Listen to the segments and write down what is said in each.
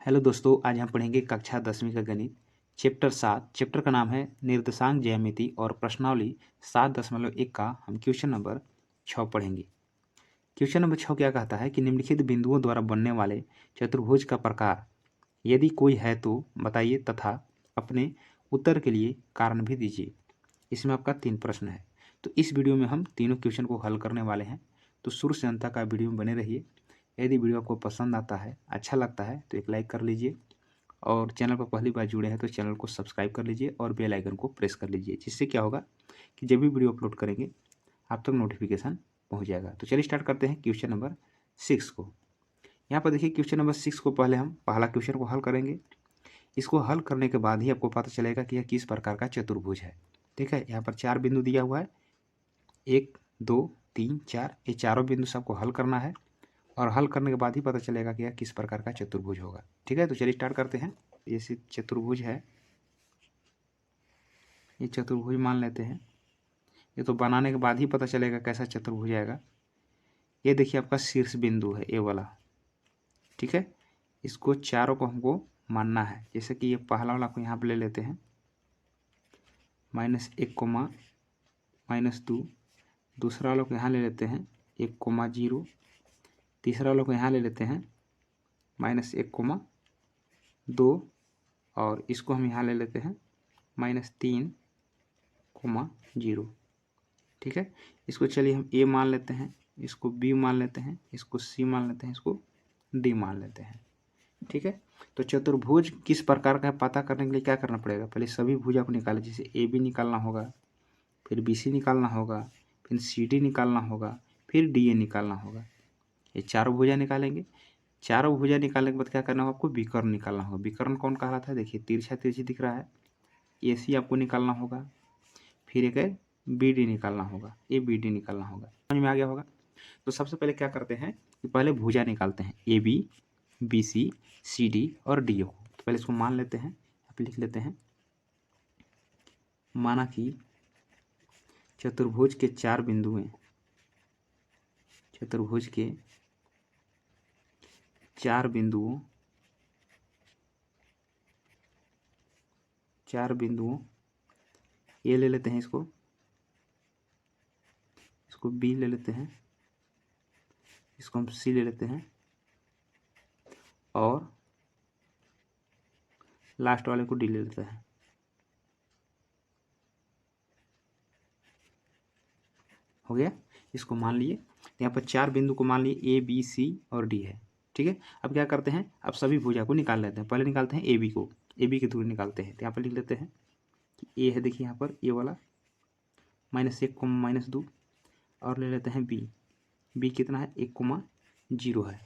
Hello दोस्तों, आज हम पढ़ेंगे कक्षा 10वीं का गणित चैप्टर 7। चैप्टर का नाम है निर्देशांक ज्यामिति और प्रश्नावली 7.1 का हम क्वेश्चन नंबर 6 पढ़ेंगे। क्वेश्चन नंबर 6 क्या कहता है कि निम्नलिखित बिंदुओं द्वारा बनने वाले चतुर्भुज का प्रकार यदि कोई है तो बताइए तथा अपने उत्तर के लिए कारण भी दीजिए। इसमें आपका 3 प्रश्न है। तो इस वीडियो में हम तीनों क्वेश्चन को हल करने वाले हैं, तो शुरू से अंत तक वीडियो में बने रहिए। यदि वीडियो आपको पसंद आता है, अच्छा लगता है तो एक लाइक कर लीजिए और चैनल पर पहली बार जुड़े हैं तो चैनल को सब्सक्राइब कर लीजिए और बेल आइकन को प्रेस कर लीजिए, जिससे क्या होगा कि जब भी वीडियो अपलोड करेंगे आप तक नोटिफिकेशन पहुंच जाएगा। तो चलिए स्टार्ट करते हैं क्वेश्चन नंबर 6 को। यहाँ पर देखिए क्वेश्चन नंबर 6 को पहले हम पहला क्वेश्चन को हल करेंगे। इसको हल करने के बाद ही आपको पता चलेगा कि यह किस प्रकार का चतुर्भुज है। ठीक है, यहाँ पर 4 बिंदु दिया हुआ है, 1 2 3 4। ये चारों बिंदु से आपको हल करना है और हल करने के बाद ही पता चलेगा कि यह किस प्रकार का चतुर्भुज होगा। ठीक है, तो चलिए स्टार्ट करते हैं। ये चतुर्भुज है, ये चतुर्भुज मान लेते हैं। ये तो बनाने के बाद ही पता चलेगा कैसा चतुर्भुज आएगा। ये देखिए आपका शीर्ष बिंदु है, ये वाला। ठीक है, इसको चारों को हमको मानना है। जैसे कि ये पहला वाला को यहाँ पे ले लेते हैं, -1, -2। दूसरा वाला को यहाँ ले लेते हैं 1, 0। तीसरा वाला को यहाँ ले लेते हैं -1, 2। और इसको हम यहाँ ले लेते हैं -3, 0। ठीक है, इसको चलिए हम ए मान लेते हैं, इसको बी मान लेते हैं, इसको सी मान लेते हैं, इसको डी मान लेते हैं। ठीक है, तो चतुर्भुज किस प्रकार का है पता करने के लिए क्या करना पड़ेगा, पहले सभी भुजा को निकालें। जैसे ए बी निकालना होगा, फिर बी सी निकालना होगा, फिर सी डी निकालना होगा, फिर डी ए निकालना होगा। ये चारों भुजा निकालेंगे। चारों भुजा निकालने के बाद क्या करना होगा, आपको विकर्ण निकालना होगा। विकर्ण कौन कहलाता है, देखिए तिरछा तिरछी दिख रहा है, ए सी आपको निकालना होगा। फिर एक है बी डी निकालना होगा, ए बी डी निकालना होगा। समझ में आ गया होगा। तो सबसे पहले क्या करते हैं कि पहले भुजा निकालते हैं, A B, B C, C D और डी ओ। तो पहले इसको मान लेते हैं, यहाँ पे लिख लेते हैं। माना कि चतुर्भुज के 4 बिंदु हैं, चतुर्भुज के 4 बिंदुओं, 4 बिंदुओं, ए ले लेते हैं, इसको बी ले लेते हैं, इसको हम सी ले लेते हैं और लास्ट वाले को डी ले लेते हैं। हो गया, इसको मान लिए। तो यहाँ पर 4 बिंदु को मान लिए, ए बी सी और डी है। ठीक है, अब क्या करते हैं, अब सभी भुजा को निकाल लेते हैं। पहले निकालते हैं ए बी को, ए बी की दूरी निकालते हैं। तो यहाँ पर लिख लेते हैं कि ए है, देखिए यहाँ पर ए वाला, -1, -2। और ले लेते हैं बी, बी कितना है 1, 0 है।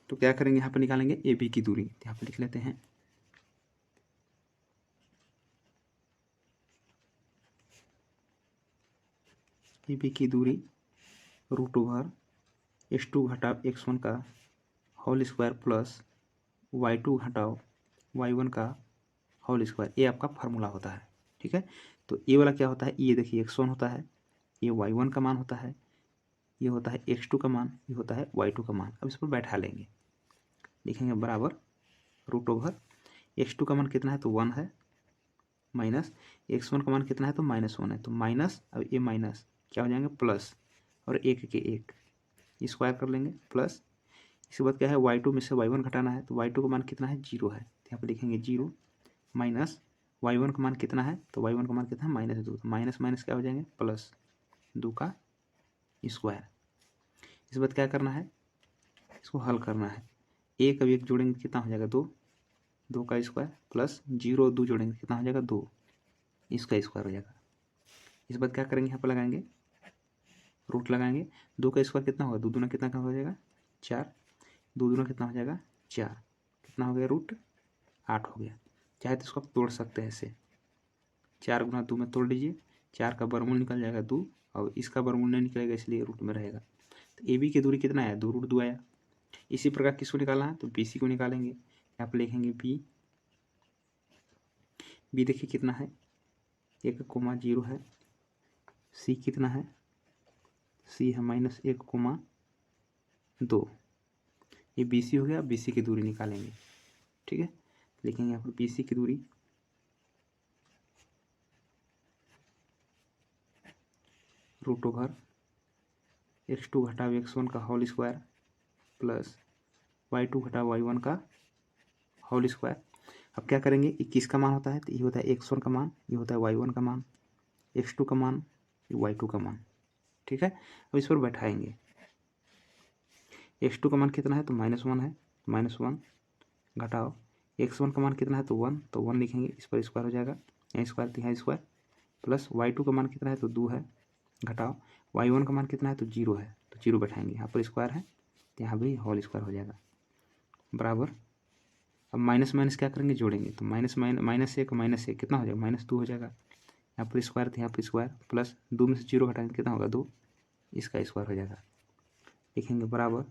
तो क्या करेंगे, यहाँ पर निकालेंगे ए बी की दूरी। तो यहाँ पर लिख लेते हैं ए बी की दूरी √ x2 घटाव x1 का होल स्क्वायर प्लस y2 घटाव y1 का होल स्क्वायर। ये आपका फार्मूला होता है। ठीक है, तो ये वाला क्या होता है, ये देखिए x1 होता है, ये y1 का मान होता है, ये होता है x2 का मान, ये होता है y2 का मान। अब इस पर बैठा लेंगे, लिखेंगे बराबर √ x2 का मान कितना है तो 1 है, माइनस x1 का मान कितना है तो -1 है। तो माइनस, अब ये माइनस क्या हो जाएंगे प्लस, और एक के एक स्क्वायर कर लेंगे प्लस। इसके बाद क्या है, y2 में से y1 घटाना है, तो y2 का मान कितना है 0 है। तो यहाँ पर लिखेंगे 0 माइनस y1 का मान कितना है, तो y1 का मान कितना है -2। तो माइनस माइनस क्या हो जाएंगे प्लस 2 का स्क्वायर। इसके बाद क्या करना है, इसको हल करना है। एक अब एक जोड़ेंगे कितना हो जाएगा 2, 2 का स्क्वायर प्लस 0 2 जोड़ेंगे कितना हो जाएगा 2, इसका स्क्वायर हो जाएगा। इस बाद क्या करेंगे, यहाँ पर लगाएंगे रूट लगाएंगे। 2 का स्क्वायर कितना होगा, 2 दूना कितना का हो जाएगा 4, 2 दूना कितना हो जाएगा 4, कितना हो गया √8 हो गया। चाहे तो इसको आप तोड़ सकते हैं ऐसे, 4 × 2 में तोड़ लीजिए, 4 का वर्गमूल निकल जाएगा 2 और इसका वर्गमूल नहीं निकलेगा, इसलिए रूट में रहेगा। तो ए बी की दूरी कितना है 2 √2 आया। इसी प्रकार किसको निकालना है, तो बी सी को निकालेंगे। यहाँ पर लिखेंगे बी, बी देखिए कितना है 1, 0 है। सी कितना है, सी है -1, 2। ये बी सी हो गया, बी सी की दूरी निकालेंगे। ठीक है, लिखेंगे यहाँ पर बी सी की दूरी रूट ओवर x2 घटाव x1 का होल स्क्वायर प्लस y2 घटाव y1 का होल स्क्वायर। अब क्या करेंगे, 21 का मान होता है तो ये होता है x1 का मान, ये होता है y1 का मान, x2 का मान, ये y2 का मान। ठीक है, अब इस पर बैठाएंगे। x2 का मान कितना है तो -1 है, -1 घटाओ x1 का मान कितना है तो 1, तो 1 लिखेंगे, इस पर स्क्वायर हो जाएगा, यहाँ स्क्वायर तो यहाँ स्क्वायर, प्लस y2 का मान कितना है तो 2 है, घटाओ y1 का मान कितना है तो 0 है, तो 0 बैठाएंगे, यहाँ पर स्क्वायर है तो यहाँ भी होल स्क्वायर हो जाएगा, बराबर। अब माइनस माइनस क्या करेंगे, जोड़ेंगे, तो -1 कितना हो जाएगा, -2 हो जाएगा, यहाँ पर स्क्वायर तो यहाँ पर स्क्वायर, प्लस 2 में से 0 घटाएंगे कितना होगा 2, इसका स्क्वायर हो जाएगा, लिखेंगे बराबर।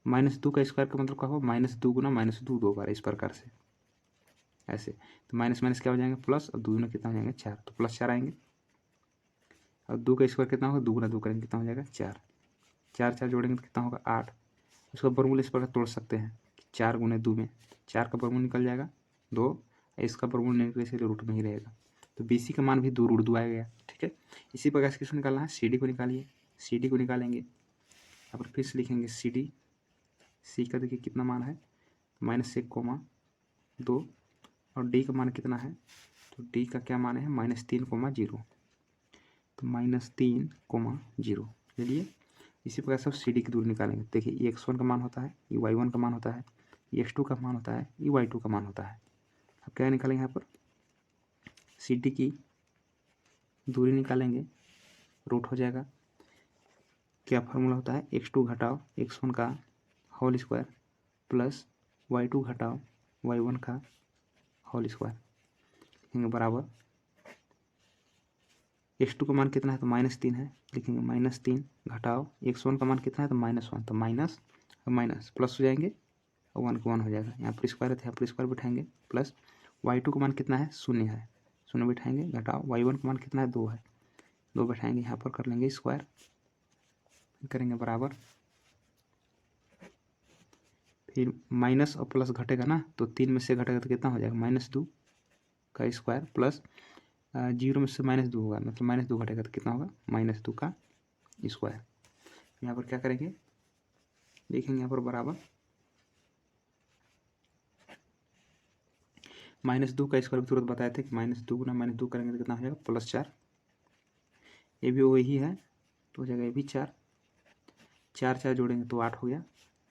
-2 का स्क्वायर का मतलब क्या होगा, -2 गुना -2 2 बार, इस प्रकार से ऐसे, तो माइनस माइनस क्या हो जाएंगे प्लस, और 2 गुना कितना हो जाएंगे 4, तो +4 आएंगे। और 2 का स्क्वायर कितना होगा, 2 गुना 2 करेंगे कितना हो जाएगा 4, 4 जोड़ेंगे तो कितना होगा 8। उसका वर्गमूल इस प्रकार तोड़ सकते हैं, 4 गुने 2 में 4 का वर्गमूल निकल जाएगा 2, इसका वर्गमूल नहीं निकले इसलिए रूट में ही रहेगा, तो BC का मान भी 2 रूट 2 आ गया। ठीक है, इसी प्रकार से किसको निकालना है, CD को निकालिए, CD को निकालेंगे, यहाँ पर फिर से लिखेंगे CD, C का देखिए कितना मान है -1, 2, और D का मान कितना है, तो D का क्या मान है -3, तो -3, चलिए इसी प्रकार से CD की दूरी निकालेंगे। देखिए ये x1 का मान होता है, ये y1 का मान होता है, ये x2 का मान होता है, ये y2 का मान होता है। अब क्या निकालेंगे, यहाँ पर CD की दूरी निकालेंगे, रूट हो जाएगा, क्या फार्मूला होता है, x2 घटाओ x1 का होल स्क्वायर प्लस y2 घटाओ y1 का होल स्क्वायर, लिखेंगे बराबर। x2 का मान कितना है तो -3 है, लिखेंगे -3 घटाओ x1 का मान कितना है तो -1, तो माइनस और माइनस प्लस हो जाएंगे और 1 का 1 हो जाएगा, यहाँ पर स्क्वायर है तो यहाँ पर स्क्वायर बैठाएंगे, प्लस y2 का मान कितना है 0 है, 0 बैठाएंगे, घटाओ y1 का मान कितना है 2 है, 2 बैठाएंगे, यहाँ पर कर लेंगे स्क्वायर, करेंगे बराबर, फिर माइनस और प्लस घटेगा ना, तो 3 में से घटेगा तो कितना हो जाएगा -2 का स्क्वायर, प्लस 0 में से -2 होगा, मतलब -2 घटेगा तो कितना होगा -2 का स्क्वायर। यहाँ पर क्या करेंगे, देखेंगे यहाँ पर बराबर -2 का स्क्वायर तुरंत बताए थे कि -2 गुना -2 करेंगे तो कितना हो जाएगा +4, ये भी वही है तो हो जाएगा ये भी 4, 4 जोड़ेंगे तो 8 हो गया,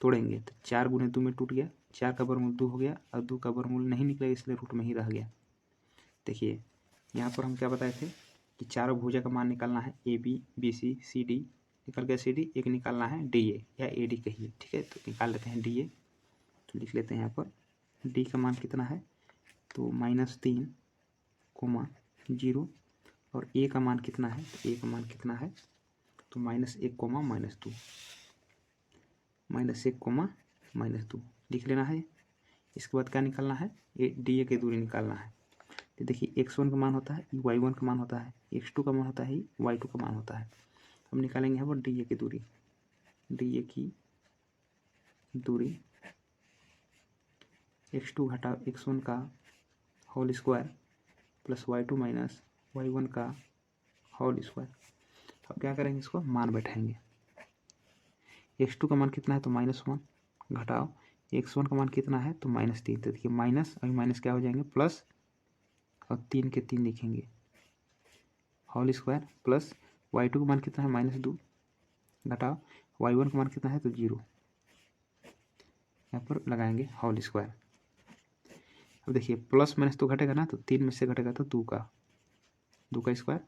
तोड़ेंगे तो 4 गुने 2 में टूट गया, 4 का वर्गमूल 2 हो गया, और 2 का वर्गमूल नहीं निकलेगा इसलिए रूट में ही रह गया। देखिए यहाँ पर हम क्या बताए थे कि चारों भुजा का मान निकालना है, AB BC CD, निकल गया CD, एक निकालना है DA या AD कहिए। ठीक है, तो निकाल लेते हैं DA, तो लिख लेते हैं यहाँ पर D का मान कितना है तो -3, 0, और A का मान कितना है तो A का मान कितना है तो -1, -2, -1, -2 लिख लेना है। इसके बाद क्या निकालना है, DA की दूरी निकालना है। तो देखिए x1 का मान होता है, y1 का मान होता है, x2 का मान होता है, y2 का मान होता है। हम निकालेंगे यहाँ पर DA की दूरी, DA की दूरी x2 घटाव x1 का whole square plus y2 minus y1 का होल स्क्वायर। अब क्या करेंगे, इसको मान बैठाएंगे, x2 का मान कितना है तो -1 घटाओ x1 का मान कितना है तो -3, तो देखिए माइनस अभी माइनस क्या हो जाएंगे प्लस, और 3 के 3 लिखेंगे होल स्क्वायर, प्लस y2 का मान कितना है -2 घटाओ y1 का मान कितना है तो 0, यहाँ पर लगाएंगे होल स्क्वायर। अब देखिए प्लस माइनस तो घटेगा ना, तो 3 में से घटेगा तो 2 का स्क्वायर,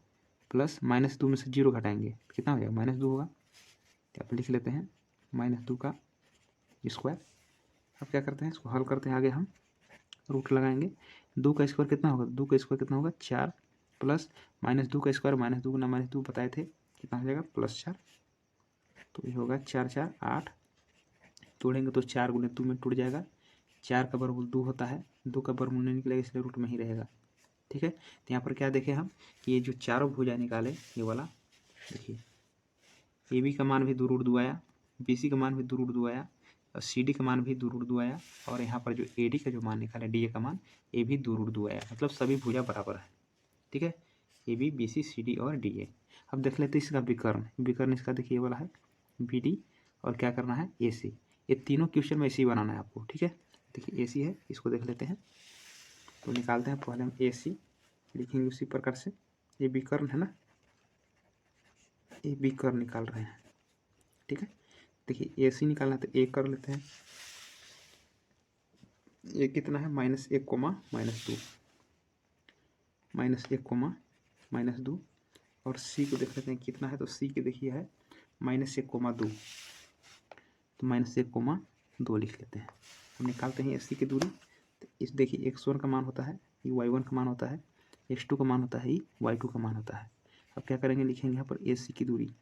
प्लस -2 में से 0 घटाएंगे कितना हो जाएगा -2 होगा, तो आप लिख लेते हैं -2 का स्क्वायर। अब क्या करते हैं, इसको हल करते हैं, आगे हम रूट लगाएंगे, 2 का स्क्वायर कितना होगा, 2 का स्क्वायर कितना होगा 4, प्लस -2 का स्क्वायर -2 गुना -2 बताए थे कितना हो जाएगा +4, तो ये होगा 4 4 8, तोड़ेंगे तो 4 गुने 2 में टूट जाएगा, 4 का वर्गमूल 2 होता है, 2 का वर्गमूल नहीं निकलेगा इसलिए रूट में ही रहेगा। ठीक है, तो यहाँ पर क्या देखें हम कि ये जो चारों भुजा निकाले, ये वाला देखिए AB का मान भी 2 रूट 2 आया, BC का मान भी 2 रूट 2 आया, और सी डी का मान भी 2 रूट 2 आया, और यहाँ पर जो ए डी का जो मान निकाला डी ए का मान ये भी 2 रूट 2 आया, मतलब सभी भुजा बराबर है। ठीक है, A B B C C D और डी ए। अब देख लेते हैं इसका विकर्ण। विकर्ण इसका देखिए ये वाला है बी डी, और क्या करना है ए सी। ये तीनों क्वेश्चन में ऐसे ही बनाना है आपको। ठीक है, देखिए ए सी है, इसको देख लेते हैं। तो निकालते हैं, पहले हम ए सी लिखेंगे उसी प्रकार से। ये विकर्ण है ना, ये विकर्ण निकाल रहे हैं। ठीक है, देखिए ए सी निकालना है तो ए कर लेते हैं। ये कितना है -1 कोमा -2, -1 कोमा -2। और सी को देख लेते हैं कितना है, तो सी की देखिए है -1 कोमा 2, तो -1 कोमा 2 लिख लेते हैं। हम निकालते हैं एस सी की दूरी। तो इस देखिए x1 का मान होता है, ये y1 का मान होता है, x2 का मान होता है, ये y2 का मान होता है। अब क्या करेंगे, लिखेंगे यहाँ पर एस सी की दूरी।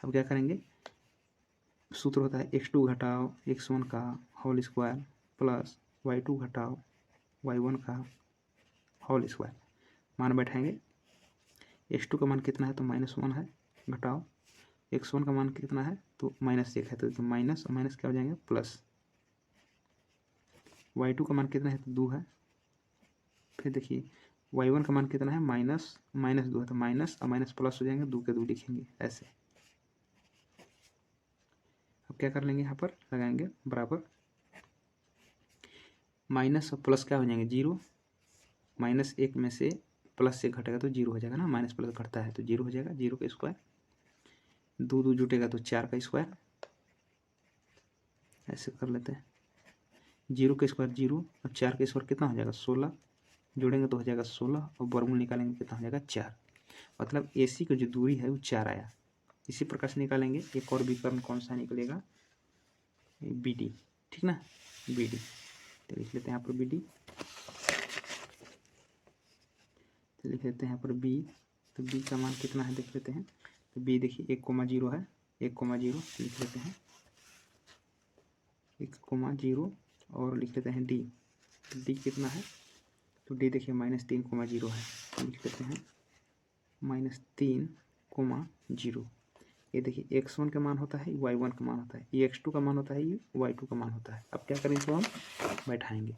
अब क्या करेंगे, सूत्र होता है x2 घटाओ x1 का होल स्क्वायर प्लस y2 घटाओ y1 का होल स्क्वायर। मान बैठाएंगे, x2 का मान कितना है तो -1 है, घटाओ x1 का मान कितना है तो -1 है, तो माइनस और माइनस क्या हो जाएंगे प्लस। y2 का मान कितना है तो 2 है, फिर देखिए y1 का मान कितना है -2 है, तो माइनस और माइनस प्लस हो जाएंगे, 2 के 2 लिखेंगे ऐसे। अब क्या कर लेंगे, यहाँ पर लगाएंगे बराबर, माइनस और प्लस क्या हो जाएंगे 0, -1 में से प्लस से घटेगा तो 0 हो जाएगा ना, माइनस प्लस घटता है तो 0 हो जाएगा, 0 का स्क्वायर, 2 जुटेगा तो 4 का स्क्वायर, ऐसे कर लेते हैं। 0 का स्क्वायर 0 और 4 का स्क्वायर कितना हो जाएगा 16, जोड़ेंगे तो हो जाएगा 16, और वर्गमूल निकालेंगे कितना हो जाएगा 4। मतलब ए सी की जो दूरी है वो 4 आया। इसी प्रकार से निकालेंगे एक और विकर्ण कौन सा निकलेगा, बी डी। ठीक ना, बी डी, तो लिख लेते हैं यहाँ पर बी डी, तो लिख लेते हैं यहाँ पर बी। तो बी का मान कितना है देख लेते हैं, तो बी देखिए 1,0 है, 1,0 लिख लेते हैं, 1,0 और लिख लेते हैं डी। तो डी कितना है, तो डी देखिए -3,0 है, तो लिख लेते हैं -3,0। ये देखिए x1 का मान होता है, y1 का मान होता है, ये x2 का मान होता है, ये y2 का मान होता है। अब क्या करेंगे, इसको हम बैठाएंगे,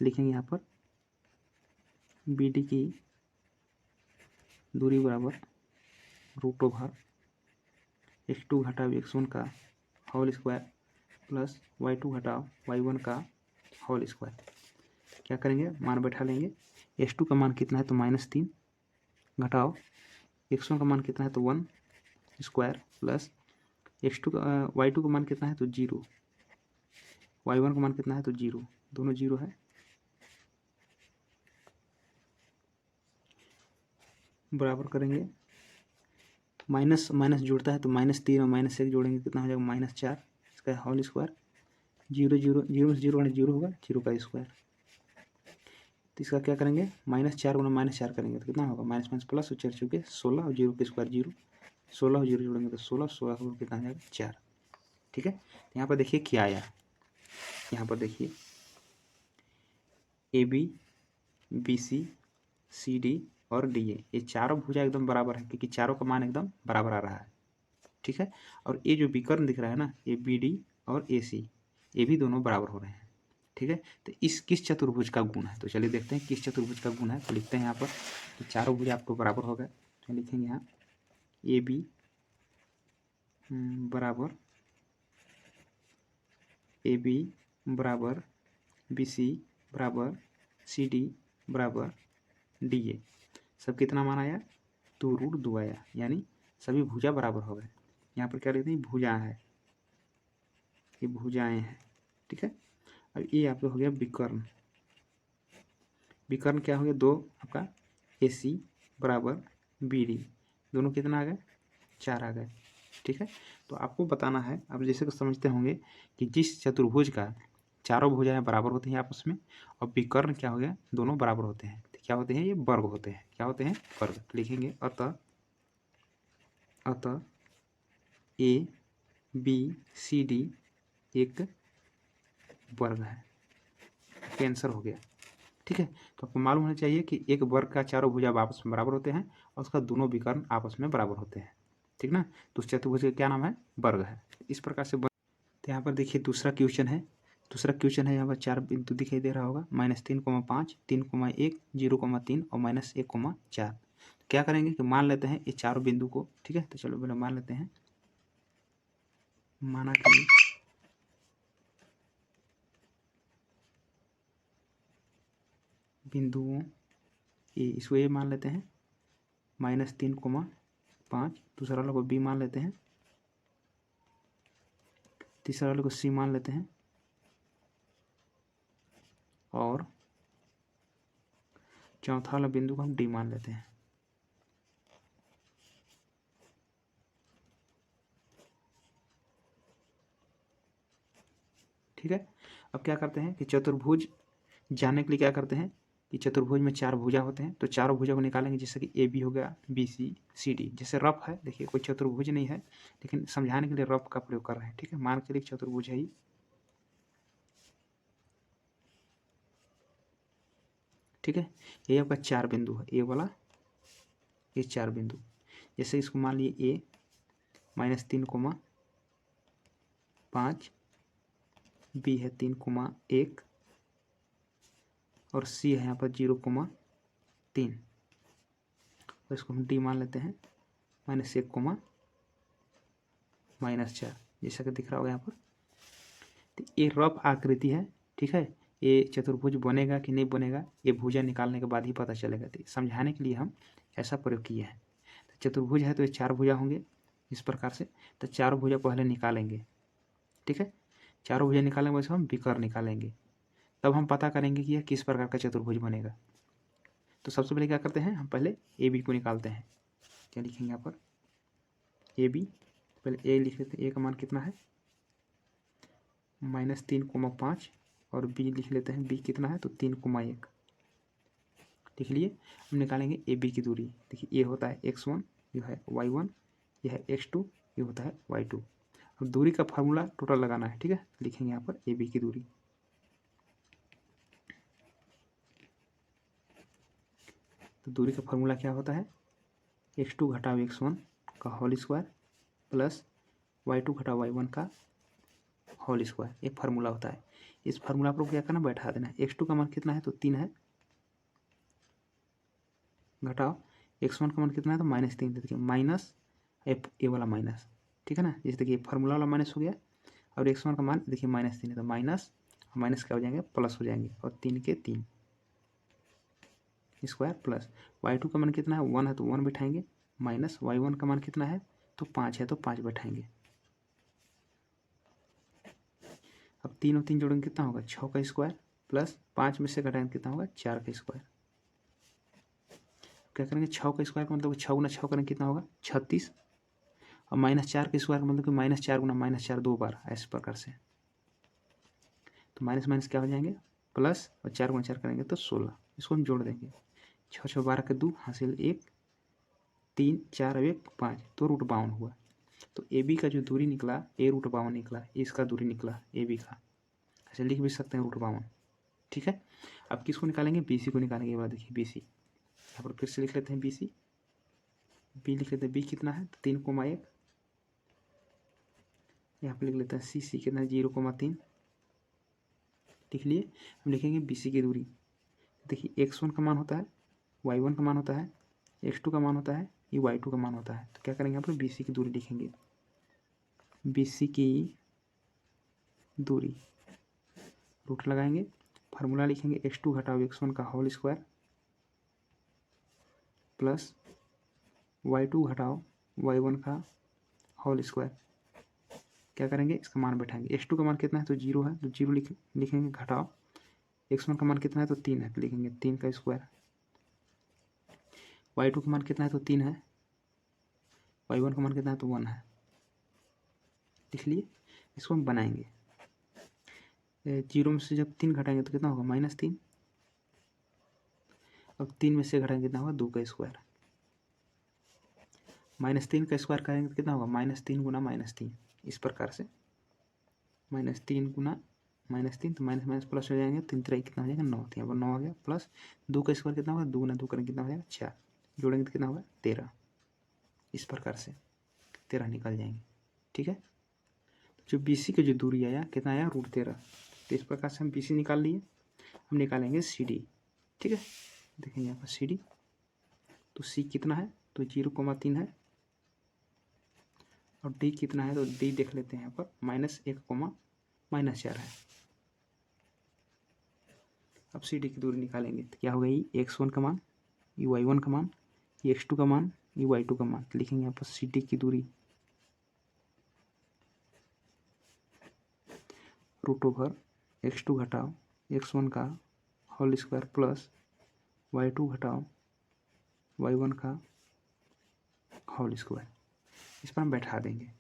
लिखेंगे यहाँ पर बी डी की दूरी बराबर √ओवर x2 घटाओ x1 का होल स्क्वायर प्लस y2 घटाओ y1 का होल स्क्वायर। क्या करेंगे, मान बैठा लेंगे, x2 का मान कितना है तो -3 घटाओ x1 का मान कितना है तो 1 स्क्वायर प्लस x2 का y2 का मान कितना है तो 0, y1 का मान कितना है तो 0, दोनों 0 है, बराबर करेंगे, माइनस माइनस जुड़ता है तो -3 और -1 जोड़ेंगे कितना हो जाएगा -4, इसका होल स्क्वायर, 0 0 0 में 0 0 होगा, 0 का स्क्वायर। तो इसका क्या करेंगे, -4 गुना -4 करेंगे तो कितना होगा, माइनस माइनस प्लस, 4 चुके 16 और 0 के स्क्वायर 0, 16 और 0 जोड़ेंगे तो 16, 16 को कितना हो जाएगा 4। ठीक है, तो यहाँ पर देखिए क्या आया, यहाँ पर देखिए A B B C C D और डी ए, ये चारों भुजा एकदम बराबर है, क्योंकि चारों का मान एकदम बराबर आ रहा है। ठीक है, और ये जो विकर्ण दिख रहा है ना, ये बी डी और ए सी, ये भी दोनों बराबर हो रहे हैं। ठीक है, तो इस किस चतुर्भुज का गुण है, तो चलिए देखते हैं किस चतुर्भुज का गुण है। तो लिखते हैं यहाँ पर, तो चारों भुज आपको बराबर हो गए, तो लिखेंगे यहाँ ए बी बराबर ए बी बराबर बी सी बराबर सी डी बराबर डी ए। सब कितना मान आया, 2√2 आया, यानी सभी भुजा बराबर हो गए। यहाँ पर क्या लिखते हैं, भुजा है, ये भुजाएं हैं। ठीक है, अब ये आपका हो गया विकर्ण। विकर्ण क्या हो गया, 2 आपका ए सी बराबर बी डी, दोनों कितना आ गए 4 आ गए। ठीक है, तो आपको बताना है, आप जैसे कि समझते होंगे कि जिस चतुर्भुज का चारों भुजाएं बराबर होती हैं आपस में, और विकर्ण क्या हो गया, दोनों बराबर होते हैं, तो क्या होते हैं, ये वर्ग होते हैं। क्या होते हैं, वर्ग। तो लिखेंगे अतः ए बी सी डी एक वर्ग है, आंसर हो गया। ठीक है, तो आपको मालूम होना चाहिए कि एक वर्ग का चारों भुजा आपस में बराबर होते हैं और उसका दोनों विकर्ण आपस में बराबर होते हैं। ठीक ना। तो उस चतुर्भुज का क्या नाम है, वर्ग है। इस प्रकार से तो यहाँ पर देखिए दूसरा क्वेश्चन है। यहाँ पर 4 बिंदु दिखाई दे रहा होगा, -3,5, 3,1, 0,3 और -1,4। क्या करेंगे कि मान लेते हैं ये चारों बिंदु को, ठीक है। तो चलो पहले मान लेते हैं, माना कि बिंदुओं इसको ये मान लेते हैं -3,5, दूसरा वाले को बी मान लेते हैं, तीसरा वाले को सी मान लेते हैं और चौथा वाला बिंदु को हम डी मान लेते हैं। ठीक है। अब क्या करते हैं कि चतुर्भुज जानने के लिए क्या करते हैं कि चतुर्भुज में 4 भुजा होते हैं, तो चारों भुजा को निकालेंगे, जैसे कि ए बी हो गया, बी सी सी डी। जैसे रफ है, देखिए कोई चतुर्भुज नहीं है लेकिन समझाने के लिए रफ का प्रयोग कर रहे हैं। ठीक है, मान के लिए चतुर्भुज है ही। ठीक है, ये आपका 4 बिंदु है, ए वाला ये 4 बिंदु। जैसे इसको मान लिए ए -3,5, बी है 3,1 और सी है यहाँ पर 0,3 और इसको हम डी मान लेते हैं -1,-4, जैसा कि दिख रहा होगा यहाँ पर। तो ये रफ आकृति है। ठीक है, ये चतुर्भुज बनेगा कि नहीं बनेगा ये भुजा निकालने के बाद ही पता चलेगा। तो समझाने के लिए हम ऐसा प्रयोग किए हैं। तो चतुर्भुज है तो ये 4 भुजा होंगे इस प्रकार से। तो 4 भुजा पहले निकालेंगे। ठीक है, चारों भुजा निकालने के बाद हम विकर्ण निकालेंगे, तब हम पता करेंगे कि यह किस प्रकार का चतुर्भुज बनेगा। तो सबसे पहले क्या करते हैं, हम पहले ए बी को निकालते हैं। क्या लिखेंगे यहाँ पर, ए बी। पहले ए लिख लेते हैं, ए का मान कितना है -3,5 और बी लिख लेते हैं, बी कितना है तो 3,1 लिख लिए। हम निकालेंगे ए बी की दूरी। देखिए ये होता है x1, ये है y1, यह है x2, ये होता है y2। अब दूरी का फार्मूला टोटल लगाना है। ठीक है, लिखेंगे यहाँ पर ए बी की दूरी। तो दूरी का फार्मूला क्या होता है, x2 घटाव x1 का होल स्क्वायर प्लस y2 घटाव y1 का होल स्क्वायर, एक फार्मूला होता है। इस फार्मूला पर क्या करना, बैठा देना है। x2 का मान कितना है तो 3 है, घटाव x1 का मान कितना है तो -3। देखिए माइनस ए वाला माइनस, ठीक है ना। जैसे देखिए फार्मूला वाला माइनस हो गया और x1 का मान देखिए -3 है, तो माइनस माइनस क्या हो जाएंगे, प्लस हो जाएंगे। और 3 के 3 स्क्वायर प्लस y2 का मान कितना है 1 है तो 1 बैठाएंगे, माइनस y1 का मान कितना है तो 5 है तो 5 बैठाएंगे। अब 3 और 3 जोड़ेंगे कितना होगा 6 का स्क्वायर प्लस 5 में से घटाएंगे कितना होगा 4 का स्क्वायर। क्या करेंगे 6 का स्क्वायर का मतलब 6 गुना 6 करेंगे कितना होगा 36 और -4 का स्क्वायर का मतलब कि -4 गुना -4 2 बार, इस प्रकार से। तो माइनस माइनस क्या हो जाएंगे प्लस और 4 गुना 4 करेंगे तो 16। इसको हम जोड़ देंगे, 6 6 12 के 2 हासिल 1 3 4 1 5 तो √52 हुआ। तो ए बी का जो दूरी निकला ए √52 निकला, इसका दूरी निकला ए बी का, ऐसे लिख भी सकते हैं √52। ठीक है, अब किसको निकालेंगे बी सी को निकालेंगे। ये बात देखिए बी सी, यहाँ पर फिर से लिख लेते हैं बी सी, बी लिख लेते हैं, बी कितना है तो 3,1, यहाँ पर लिख लेते हैं सी कितना है 0,3 लिख लिए। हम लिखेंगे बी सी की दूरी। देखिए x1 का मान होता है, y1 का मान होता है, x2 का मान होता है, ये y2 का मान होता है। तो क्या करेंगे यहाँ पर बी सी की दूरी लिखेंगे, बी सी की दूरी रूट लगाएंगे, फार्मूला लिखेंगे x2 घटाव x1 का होल स्क्वायर प्लस y2 घटाव y1 का होल स्क्वायर। क्या करेंगे इसका मान बैठाएंगे, x2 का मान कितना है तो 0 है तो 0 लिखेंगे, घटाव x1 का मान कितना है तो 3 है तो लिखेंगे 3 का स्क्वायर। y2 का मान कितना है तो 3 है, y1 का मान कितना है तो 1 है, लिख लिए। इसको हम बनाएंगे, 0 में से जब 3 घटाएंगे तो कितना होगा -3, अब 3 में से घटाएंगे कितना होगा 2 का स्क्वायर, -3 का स्क्वायर करेंगे तो कितना होगा -3 गुना -3, इस प्रकार से -3 गुना -3 तो माइनस माइनस प्लस हो जाएंगे, 3 3 कितना हो जाएगा 9, तो यहाँ पर 9 आ गया प्लस 2 का स्क्वायर कितना होगा 2 गुना 2 करेंगे कितना हो जाएगा 4, जोड़ेंगे तो कितना होगा 13, इस प्रकार से। 13 निकल जाएंगे। ठीक है, जो BC की जो दूरी आया कितना आया √13। तो इस प्रकार से हम BC निकाल लिए। हम निकालेंगे CD। ठीक है, देखेंगे यहाँ पर CD, तो C कितना है तो 0,3 है, और D कितना है तो D देख लेते हैं यहाँ पर -1,-4 है। अब CD की दूरी निकालेंगे तो क्या होगा, ये x1 का मान, ये y1 का मान, ये x2 का मान, ये y2 का मान। तो लिखेंगे यहाँ पर CD की दूरी √x2 घटाओ x1 का होल स्क्वायर प्लस y2 घटाओ y1 का होल स्क्वायर। इस पर हम बैठा देंगे।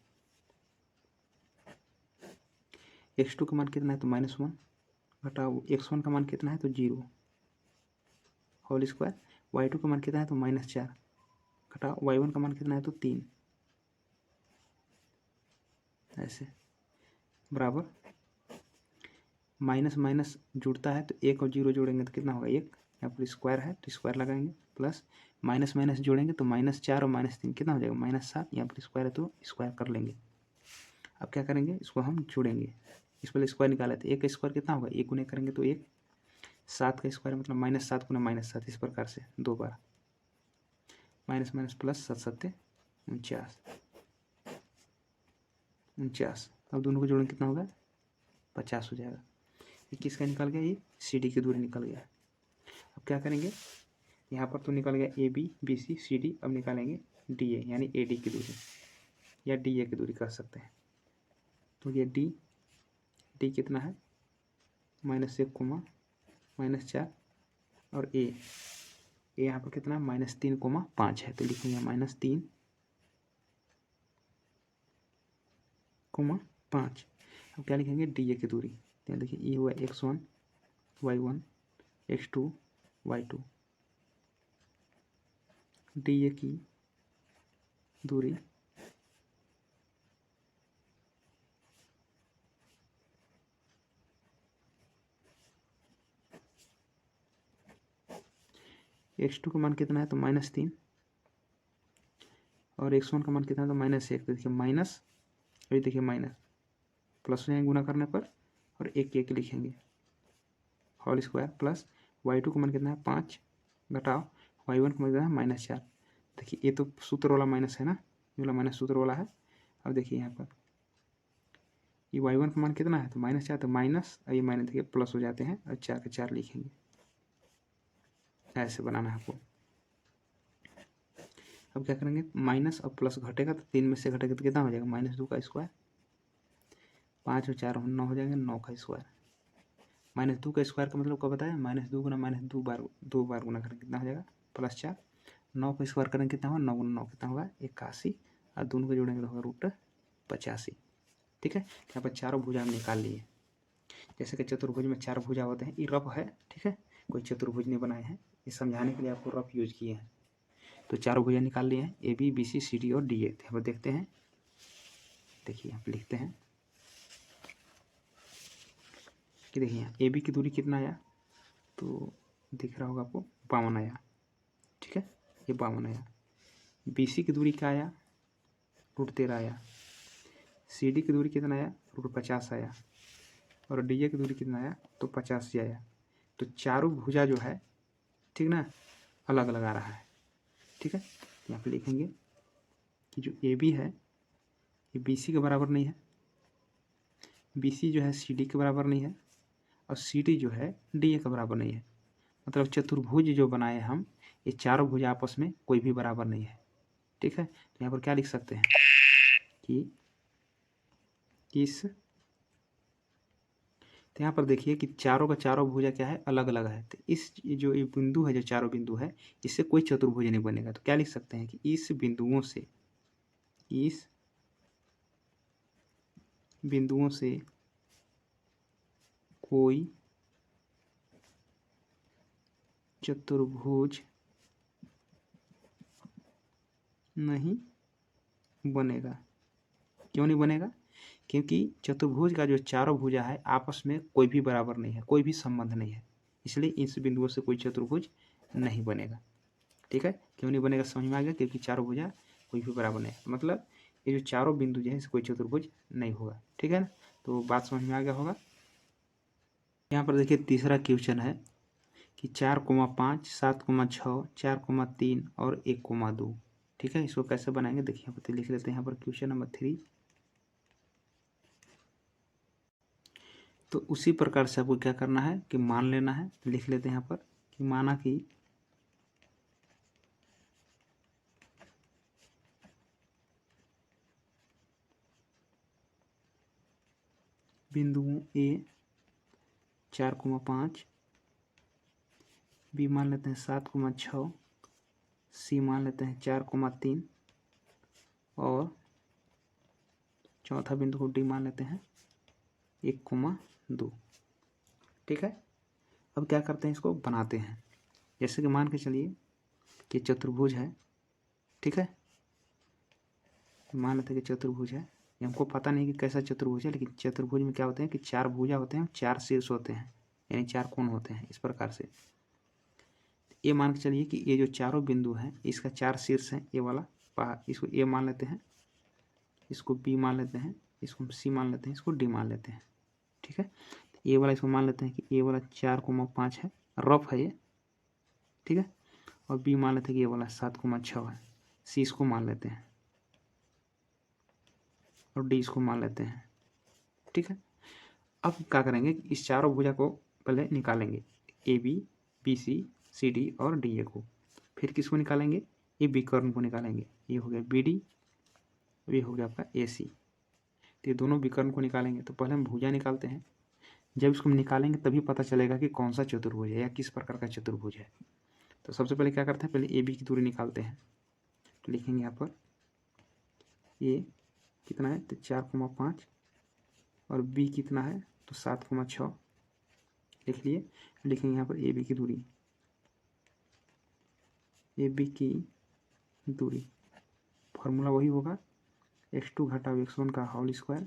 x2 का मान कितना है तो -1 घटाओ x1 का मान कितना है तो 0 होल स्क्वायर, y2 का मान कितना है तो -4 घटाओ y1 का मान कितना है तो 3, ऐसे बराबर माइनस माइनस जुड़ता है तो 1 और 0 जोड़ेंगे तो कितना होगा 1, यहाँ पर स्क्वायर है तो स्क्वायर लगाएंगे, प्लस माइनस माइनस जोड़ेंगे तो -4 और -3 कितना हो जाएगा -7, यहाँ पर स्क्वायर है तो स्क्वायर कर लेंगे। अब क्या करेंगे, इसको हम जोड़ेंगे। इस पर स्क्वायर निकाले तो 1 का स्क्वायर कितना होगा, 1 गुने करेंगे तो 1, 7 का स्क्वायर मतलब -7 गुना -7, इस प्रकार से 2 बार माइनस माइनस प्लस 7 7 49। अब दोनों को जोड़ेंगे कितना होगा 50 हो जाएगा। ये किसका निकल गया, ये CD की दूरी निकल गया। अब क्या करेंगे, यहाँ पर तो निकल गया AB BC CD। अब निकालेंगे DA यानी AD की दूरी या DA की दूरी कर सकते हैं। तो ये D कितना है -1,-4 और A यहाँ पर कितना -3,5 है, तो लिखेंगे -3,5। अब क्या लिखेंगे DA की दूरी, तो देखिए ये हुआ x1 y1 x2 y2, DA की दूरी x2 का मान कितना है तो -3 और x1 का मान कितना है तो -1। तो देखिए माइनस, अभी देखिए माइनस प्लस हो जाएंगे गुना करने पर, और 1 लिखेंगे होल स्क्वायर प्लस y2 का मान कितना है 5 घटाओ y1 का मान कितना है -4। देखिए ये तो सूत्र वाला माइनस है ना, ये वाला माइनस सूत्र वाला है। अब देखिए यहाँ पर ये y1 का मान कितना है तो -4, तो माइनस और ये माइनस देखिए प्लस हो जाते हैं, और 4 के 4 लिखेंगे। ऐसे बनाना है आपको। अब क्या करेंगे, माइनस और प्लस घटेगा तो 3 में से घटेगा तो कितना हो जाएगा -2 का स्क्वायर, 5 और 4 9 हो जाएंगे, 9 का स्क्वायर। -2 का स्क्वायर का मतलब क्या बताया, -2 गुना -2 बार 2 बार गुना करेंगे कितना हो जाएगा +4। 9 का स्क्वायर करेंगे कितना होगा 9 गुना 9 कितना होगा 81, और दोनों को जोड़ेंगे तो होगा √85। ठीक है, यहाँ पर चारों भुजा हम निकाल लिए। जैसे कि चतुर्भुज में 4 भुजा होते हैं, ये रफ है। ठीक है, कोई चतुर्भुज नहीं बनाए हैं, ये समझाने के लिए आपको रफ यूज किए हैं। तो चारों भुजा निकाल लिए हैं, AB BC CD और DA। यहाँ पर देखते हैं, देखिए यहाँ पर लिखते हैं कि देखिए यहाँ AB की दूरी कितना आया तो दिख रहा होगा आपको 52 आया। ठीक है, ये 52 आया। BC की दूरी क्या आया √13 आया। CD की दूरी कितना आया √50 आया, और DA की दूरी कितना आया तो 85 आया। तो चारों भुजा जो है ठीक ना अलग अलग आ रहा है। ठीक है, यहाँ पे लिखेंगे कि जो AB है ये BC के बराबर नहीं है, BC जो है CD के बराबर नहीं है, और CD जो है DA के बराबर नहीं है। मतलब चतुर्भुज जो बनाए हम, ये चारों भुजा आपस में कोई भी बराबर नहीं है। ठीक है, तो यहाँ पर क्या लिख सकते हैं कि इस, तो यहाँ पर देखिए कि चारों का चारों भुजा क्या है अलग अलग है। तो इस जो ये बिंदु है, जो चारों बिंदु है, इससे कोई चतुर्भुज नहीं बनेगा। तो क्या लिख सकते हैं कि इस बिंदुओं से कोई चतुर्भुज नहीं बनेगा। क्यों नहीं बनेगा, क्योंकि चतुर्भुज का जो चारों भुजा है आपस में कोई भी बराबर नहीं है, कोई भी संबंध नहीं है, इसलिए इस बिंदुओं से कोई चतुर्भुज नहीं बनेगा। ठीक है, क्यों नहीं बनेगा समझ में आ गया, क्योंकि चारों भुजा कोई भी बराबर नहीं है। मतलब ये जो चारों बिंदु जो है कोई चतुर्भुज नहीं होगा। ठीक है ना, तो बात समझ में आ गया होगा। यहाँ पर देखिए तीसरा क्वेश्चन है कि 4,5, 7,6, 4,3 और 1,2। ठीक है, इसको कैसे बनाएंगे देखिए यहाँ पर लिख लेते हैं। यहाँ पर क्वेश्चन नंबर 3। तो उसी प्रकार से आपको क्या करना है कि मान लेना है। लिख लेते हैं यहाँ पर कि माना कि बिंदुओं ए 4,5, बी मान लेते हैं 7,6, सी मान लेते हैं 4,3 और चौथा बिंदु को डी मान लेते हैं 1,2। ठीक है, अब क्या करते हैं, इसको बनाते हैं। जैसे कि मान के चलिए कि चतुर्भुज है। ठीक है, मान लेते हैं कि चतुर्भुज है। हमको पता नहीं कि कैसा चतुर्भुज है, लेकिन चतुर्भुज में क्या होते हैं कि 4 भुजा होते हैं, 4 शीर्ष होते हैं, यानी 4 कोण होते हैं। इस प्रकार से ये मान के चलिए कि ये जो चारों बिंदु हैं इसका 4 शीर्ष है। ये वाला इसको ए मान लेते हैं, इसको बी मान लेते हैं, इसको सी मान लेते हैं, इसको डी मान लेते हैं। ठीक है, ये वाला इसको मान लेते हैं कि ये वाला 4,5 है, रफ है ये। ठीक है, और बी मान लेते हैं कि ये वाला 7,6 है। सी इसको मान लेते हैं और डी इसको मान लेते हैं। ठीक है, अब क्या करेंगे, इस चारों भुजा को पहले निकालेंगे, ए बी सी डी और डी ए को। फिर किसको निकालेंगे, ये बी कर्ण को निकालेंगे। ये हो गया बी डी, ये हो गया आपका ए सी। तो ये दोनों विकर्ण को निकालेंगे। तो पहले हम भुजा निकालते हैं। जब इसको हम निकालेंगे तभी पता चलेगा कि कौन सा चतुर्भुज है या किस प्रकार का चतुर्भुज है। तो सबसे पहले क्या करते हैं, पहले ए बी की दूरी निकालते हैं। तो लिखेंगे यहाँ पर ए कितना है तो 4,5 और बी कितना है तो 7,6 लिख लिए। लिखेंगे यहाँ पर ए बी की दूरी, ए बी की दूरी फॉर्मूला वही होगा x2 घटाव x1 का होल स्क्वायर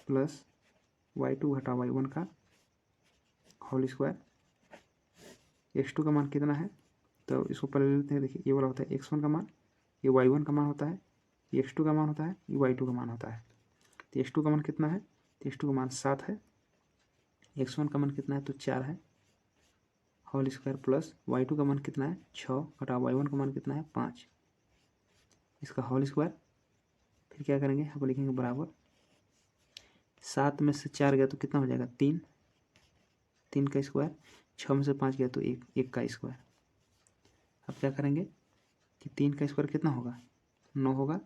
प्लस y2 घटाव y1 का होल स्क्वायर। x2 का मान कितना है तो इसको पहले लेते हैं। देखिए ये वाला होता है x1 का मान, ये y1 का मान होता है, ये x2 का मान होता है, ये y2 का मान होता है। तो x2 का मान कितना है तो x2 का मान 7 है, x1 का मान कितना है तो 4 है होल स्क्वायर प्लस y2 का मान कितना है 6 घटाव y1 का मान कितना है 5, इसका होल स्क्वायर। फिर क्या करेंगे, यहाँ पर लिखेंगे बराबर 7 में से 4 गया तो कितना हो जाएगा 3, 3 का स्क्वायर, 6 में से 5 गया तो 1, 1 का स्क्वायर। अब क्या करेंगे कि 3 का स्क्वायर कितना होगा 9 होगा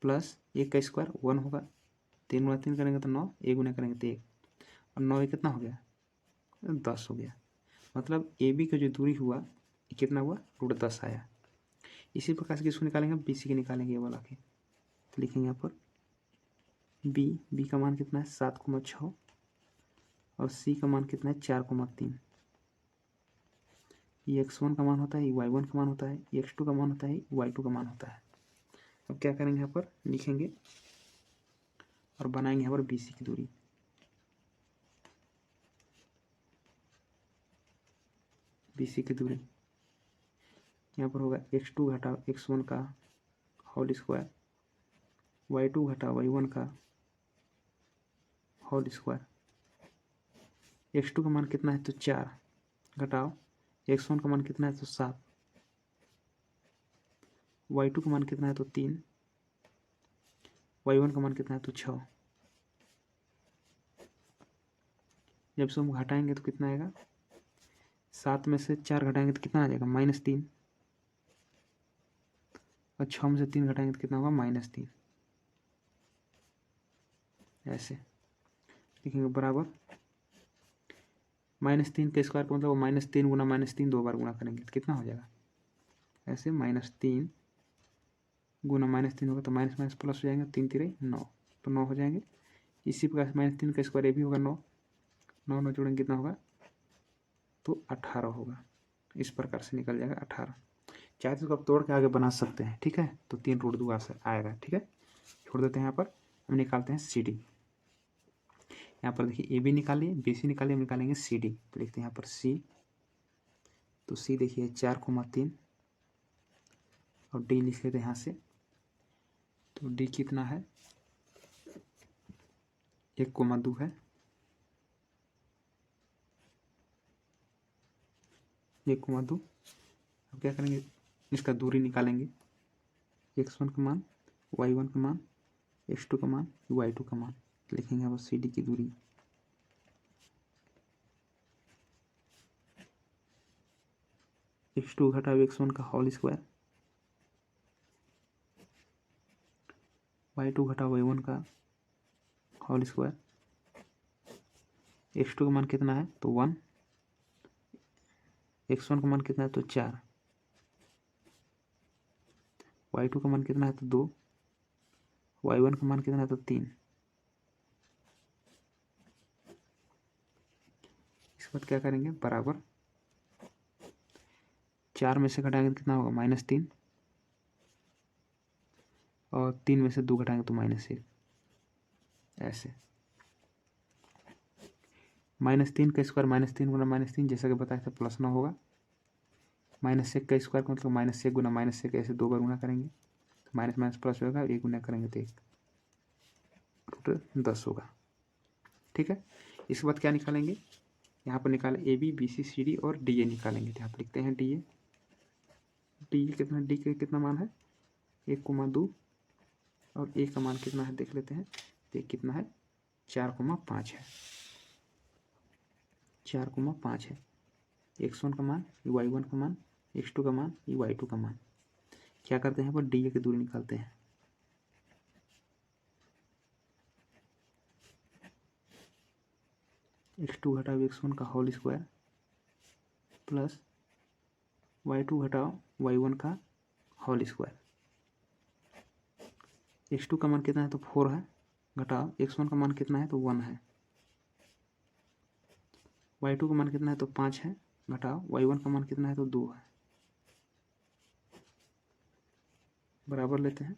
प्लस 1 का स्क्वायर 1 होगा। 3 गुना 3 करेंगे तो 9, 1 गुना करेंगे तो 1 और 9 कितना हो गया 10 हो गया। मतलब ए बी का जो दूरी हुआ ये कितना हुआ √10 आया। इसी प्रकार से किसको निकालेंगे, बी सी के निकालेंगे ये वाला के। तो लिखेंगे यहाँ पर बी का मान कितना है 7,6 और सी का मान कितना है 4,3। ये x1 का मान होता है, ये y1 का मान होता है, ये x2 का मान होता है, y2 का मान होता है। अब क्या करेंगे यहाँ पर लिखेंगे और बनाएंगे यहाँ पर बी सी की दूरी। बी सी की दूरी यहाँ पर होगा x2 घटाव x1 का होल स्क्वायर, y2 घटाव y1 का होल स्क्वायर। x2 का मान कितना है तो 4 घटाव x1 का मान कितना है तो 7, y2 का मान कितना है तो 3, y1 का मान कितना है तो 6। जब से हम घटाएंगे तो कितना आएगा, 7 में से 4 घटाएंगे तो कितना आ जाएगा -3 और 6 में से 3 घटाएंगे तो कितना होगा -3। ऐसे लिखेंगे बराबर -3 का स्क्वायर का मतलब -3 गुना -3 2 बार गुणा करेंगे तो कितना हो जाएगा, ऐसे -3 गुना -3 होगा तो माइनस माइनस प्लस हो जाएंगे, 3 3 9 तो 9 हो जाएंगे। इसी प्रकार -3 का स्क्वायर ये भी होगा 9, 9 9 जोड़ेंगे कितना होगा तो 18 होगा। इस प्रकार से निकल जाएगा 18। चाहे तो इसको आप तोड़ के आगे बना सकते हैं। ठीक है, तो 3√2 आएगा। ठीक है, छोड़ देते हैं। यहाँ पर हम निकालते हैं सी डी। यहाँ पर देखिए ए बी निकालिए, बी सी निकालिए, हम निकालेंगे सी डी। तो लिखते हैं यहाँ पर सी, तो सी देखिए 4,3 और डी लिख लेते हैं यहाँ से। तो डी कितना है, 1,2 है, 1,2। अब क्या करेंगे, इसका दूरी निकालेंगे, x1 का मान, y1 का मान, x2 का मान, y2 का मान। लिखेंगे अब सी डी की दूरी, x2 घटाओ x1 का होल स्क्वायर, y2 घटाओ y1 का होल स्क्वायर। x2 का मान कितना है तो 1, x1 का मान कितना है तो 4, y2 का मान कितना है तो 2, y1 का मान कितना है तो 3। इसके बाद क्या करेंगे, बराबर 4 में से घटाएंगे तो कितना होगा, -3, और 3 में से 2 घटाएंगे तो -1। ऐसे -3 का स्क्वायर, -3 गुना -3, जैसा कि बताया था +9 होगा। -1 का स्क्वायर का मतलब -1 गुना -1, ऐसे 2 बार गुना करेंगे तो माइनस माइनस प्लस होगा, 1 गुना करेंगे तो 1 √10 होगा। ठीक है, इसके बाद क्या निकालेंगे, यहाँ पर निकालें A B C C D और डी ए निकालेंगे। तो यहाँ पर लिखते हैं डी ए कितना, डी के कितना मान है 1,2, और ए का मान कितना है देख लेते हैं, तो कितना है 4,5 है, 4,5 है। x1 का मान, y1 का मान, x2 का मान, y2 का मान। क्या करते हैं, पर डी ए की दूरी निकालते हैं। x2 घटाओ x1 का होल स्क्वायर प्लस y2 घटाओ y1 का होल स्क्वायर। x2 का मान कितना है तो 4 है, घटाओ x1 का मान कितना है तो 1 है, y2 का मान कितना है तो 5 है, घटाओ y1 का मान कितना है तो 2 है। बराबर लेते हैं,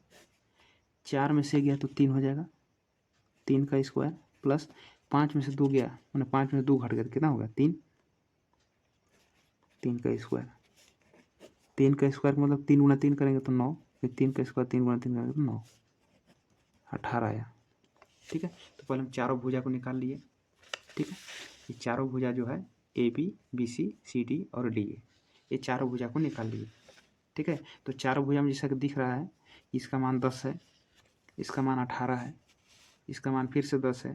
4 में से गया तो 3 हो जाएगा, 3 का स्क्वायर प्लस 5 में से 2 गया, मैंने 5 में से 2 घट गया तो कितना होगा 3, 3 का स्क्वायर। 3 का स्क्वायर मतलब 3 गुना 3 करेंगे तो 9, फिर 3 का स्क्वायर 3 गुना 3 करेंगे तो 9, 18 आया। ठीक है, तो पहले हम चारों भुजा को निकाल लिए। ठीक है, ये चारों भुजा जो है A B C C D और डी ए, ये चारों भुजा को निकाल लिए। ठीक है, तो चारों भुजा में जैसा कि दिख रहा है, इसका मान 10 है, इसका मान 18 है, इसका मान फिर से 10 है,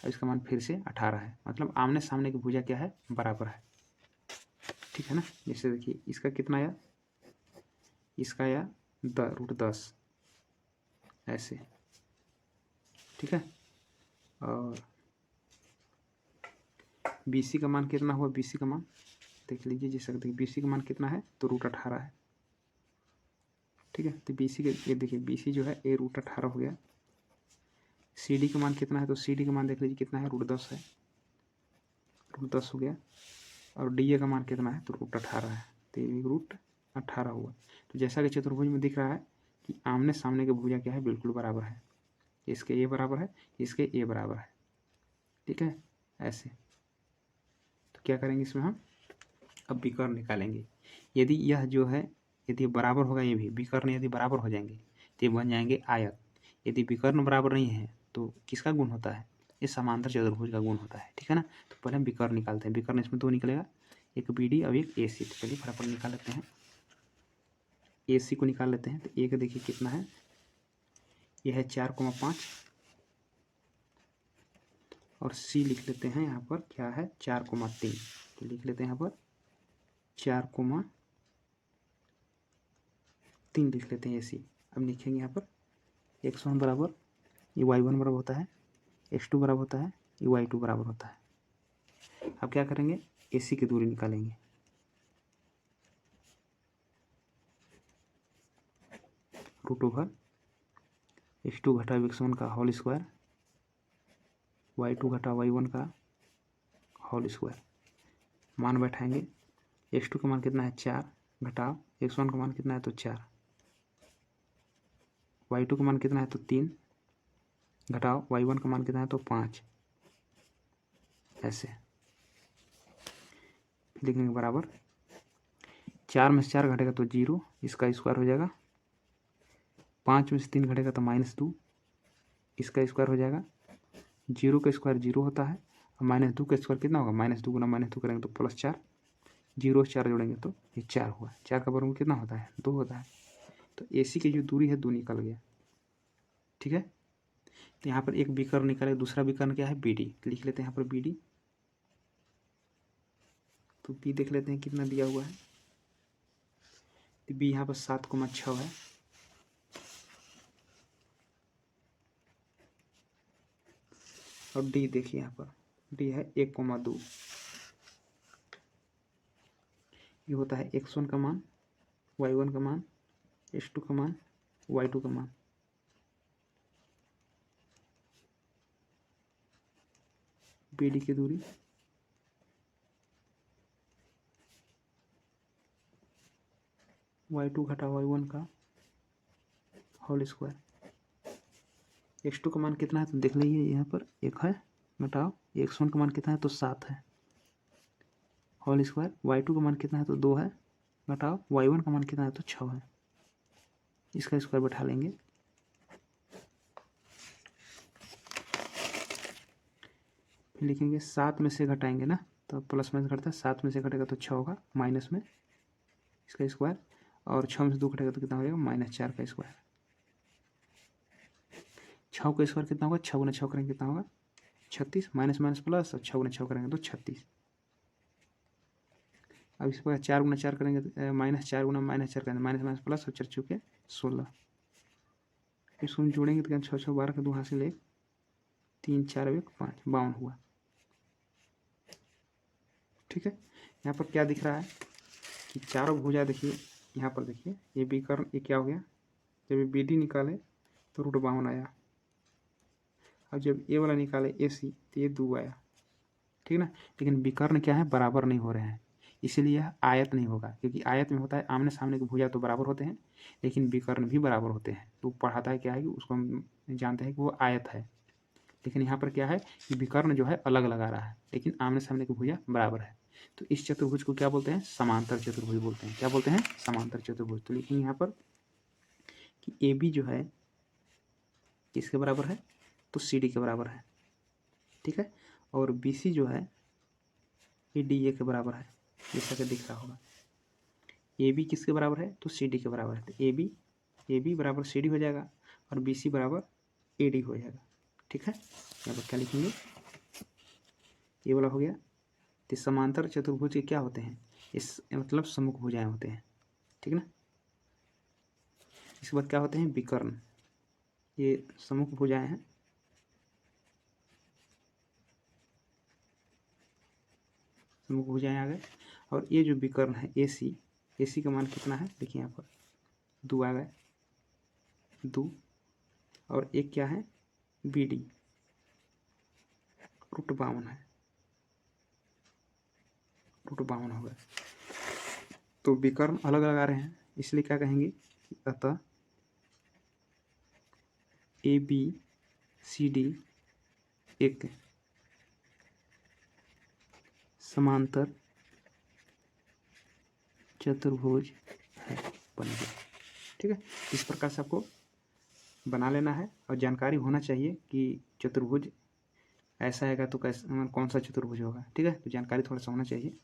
और इसका मान फिर से 18 है। मतलब आमने सामने की भुजा क्या है, बराबर है। ठीक है ना, जैसे देखिए इसका कितना आया, इसका आया √10 ऐसे। ठीक है, और BC का मान कितना हुआ, BC का मान देख लीजिए, जैसा देखिए BC का मान कितना है तो √18 है। ठीक है, तो BC के ये देखिए BC जो है ये √18 हो गया। CD का मान कितना है तो CD का मान देख लीजिए कितना है, √10 है, √10 हो गया। और DA का मान कितना है तो √18 है, तो ये √18 हुआ। तो जैसा कि चतुर्भुज में दिख रहा है कि आमने सामने की भुजा क्या है, बिल्कुल बराबर है, इसके ये बराबर है, इसके ये बराबर है। ठीक है, ऐसे। तो क्या करेंगे इसमें हम अब विकर्ण निकालेंगे। यदि यह जो है, यदि बराबर होगा, ये भी विकर्ण यदि बराबर हो जाएंगे तो ये बन जाएंगे आयत। यदि विकर्ण बराबर नहीं है तो किसका गुण होता है, ये समांतर चतुर्भुज का गुण होता है। ठीक है ना, तो पहले हम विकर्ण निकालते हैं। विकर्ण इसमें 2 निकलेगा, एक BD और एक AC। तो चलिए फटाफट निकाल लेते हैं, AC को निकाल लेते हैं। तो एक देखिए कितना है, यह है 4,5, और C लिख लेते हैं यहाँ पर क्या है 4,3। तो लिख लेते हैं यहाँ पर 4,3 लिख लेते हैं AC। अब लिखेंगे यहाँ पर x1 बराबर ये y1 बराबर होता है, x2 बराबर होता है ये y2 बराबर होता है। अब क्या करेंगे, AC की दूरी निकालेंगे। √over x2 घटा x1 का होल स्क्वायर, y2 घटा y1 का होल स्क्वायर। मान बैठाएंगे, x2 का मान कितना है 4, घटाओ x1 का मान कितना है तो 4, y2 का मान कितना है तो 3, घटाओ y1 का मान कितना है तो 5, ऐसे लिखेंगे। बराबर 4 में से 4 घटेगा तो 0, इसका स्क्वायर हो जाएगा 5 में से 3 घटेगा तो -2, इसका स्क्वायर हो जाएगा। 0 का स्क्वायर 0 होता है, और -2 का स्क्वायर कितना होगा, -2 गुना -2 करेंगे तो +4, 0 से 4 जोड़ेंगे तो ये 4 हुआ। 4 का वर्गमूल कितना होता है, 2 होता है। तो AC की जो दूरी है 2 निकल गया। ठीक है, तो यहाँ पर एक विकर्ण निकले, दूसरा विकर्ण क्या है, BD, लिख लेते हैं यहाँ पर BD। तो B देख लेते हैं कितना दिया हुआ है। तो B यहाँ पर 7,6 है। और D देखिए यहाँ पर D है 1,2। ये होता है x1 का मान, y1 का मान, x2 का मान, y2 का मान। BD की दूरी y2 घटा y1 का होल स्क्वायर। x2 का मान कितना है तो देख लीजिए, यहाँ पर 1 है, घटाओ x1 का मान कितना है तो 7 है, होल स्क्वायर। y2 का मान कितना है तो 2 है, घटाओ y1 का मान कितना है तो 6 है, इसका स्क्वायर बैठा लेंगे। फिर लिखेंगे 7 में से घटाएंगे ना, तो प्लस में से घटता है, 7 में से घटेगा तो 6 होगा, माइनस में इसका स्क्वायर, और 6 में से 2 घटेगा तो कितना हो जाएगा, -4 का स्क्वायर। 6 का स्क्वायर कितना होगा, 6 गुना 6 करेंगे कितना होगा, 36, माइनस माइनस प्लस, और 6 गुना 6 करेंगे तो 36। अब इस पर 4 गुना 4 करेंगे तो -4 गुना -4 करेंगे, माइनस माइनस प्लस, और 4 चुके 16। इसको हम जोड़ेंगे तो 6 6 12 का 2 हासिल 1, 3 4 1 5, 52 हुआ। ठीक है, यहाँ पर क्या दिख रहा है कि चारों भुजा, देखिए यहाँ पर देखिए, ये विकर्ण, ये क्या हो गया, जब ये BD निकाले तो √52 आया, और जब ये वाला निकाले AC तो ये 2 आया। ठीक है ना, लेकिन विकर्ण क्या है, बराबर नहीं हो रहे हैं, इसीलिए यह आयत नहीं होगा, क्योंकि आयत में होता है आमने सामने की भुजा तो बराबर होते हैं, लेकिन विकर्ण भी बराबर होते हैं। तो पढ़ाता है क्या है कि उसको हम जानते हैं कि वो आयत है, लेकिन यहाँ पर क्या है कि विकर्ण जो है अलग लगा रहा है, लेकिन आमने सामने की भुजा बराबर है। तो इस चतुर्भुज को क्या बोलते हैं, समांतर चतुर्भुज बोलते हैं। क्या बोलते हैं, समांतर चतुर्भुज। तो लिखेंगे यहाँ पर कि AB जो है किसके बराबर है, तो CD के बराबर है। ठीक है, और BC जो है ये DA के बराबर है, जैसा कि दिख रहा होगा। AB किसके बराबर है, तो CD के बराबर है। तो AB बराबर CD हो जाएगा, और BC बराबर AD हो जाएगा। ठीक है, यहाँ पर क्या लिखेंगे, ये वाला हो गया। तो समांतर चतुर्भुज के क्या होते हैं, इस मतलब सम्मुख भुजाएं होते हैं। ठीक ना, इसके बाद क्या होते हैं, विकर्ण, ये सम्मुख भुजाएं हैं। सम्मुख भुजाएं आ गए, और ये जो विकर्ण है AC का मान कितना है, देखिए यहाँ पर 2 आ गए, 2, और एक क्या है BD, √52 है, √52 हो गए। तो विकर्ण अलग लगा रहे हैं, इसलिए क्या कहेंगे, अतः ABCD एक समांतर चतुर्भुज है, बन गया। ठीक है, इस प्रकार से आपको बना लेना है, और जानकारी होना चाहिए कि चतुर्भुज ऐसा आएगा तो कैसे, कौन सा चतुर्भुज होगा। ठीक है, तो जानकारी थोड़ा सा होना चाहिए।